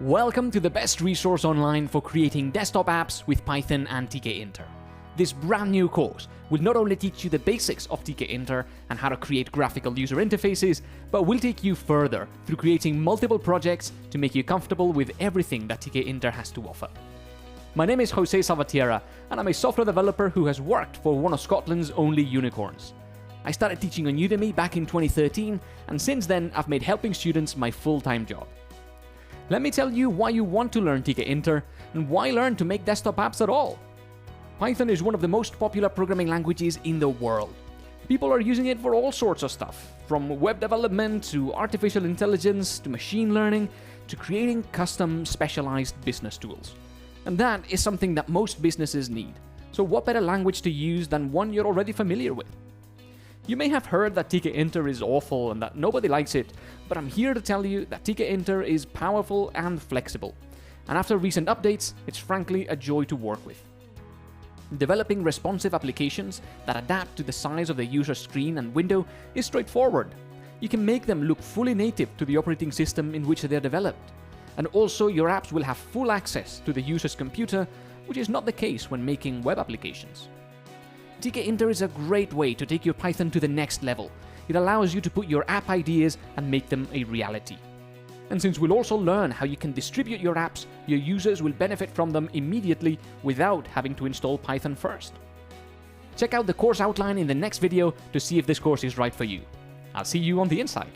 Welcome to the best resource online for creating desktop apps with Python and Tkinter. This brand new course will not only teach you the basics of Tkinter and how to create graphical user interfaces, but will take you further through creating multiple projects to make you comfortable with everything that Tkinter has to offer. My name is Jose Salvatierra, and I'm a software developer who has worked for one of Scotland's only unicorns. I started teaching on Udemy back in 2013, and since then I've made helping students my full-time job. Let me tell you why you want to learn Tkinter and why learn to make desktop apps at all. Python is one of the most popular programming languages in the world. People are using it for all sorts of stuff, from web development to artificial intelligence to machine learning to creating custom specialized business tools. And that is something that most businesses need. So what better language to use than one you're already familiar with? You may have heard that Tkinter is awful and that nobody likes it, but I'm here to tell you that Tkinter is powerful and flexible. And after recent updates, it's frankly a joy to work with. Developing responsive applications that adapt to the size of the user's screen and window is straightforward. You can make them look fully native to the operating system in which they're developed. And also, your apps will have full access to the user's computer, which is not the case when making web applications. Tkinter is a great way to take your Python to the next level. It allows you to put your app ideas and make them a reality. And since we'll also learn how you can distribute your apps, your users will benefit from them immediately without having to install Python first. Check out the course outline in the next video to see if this course is right for you. I'll see you on the inside.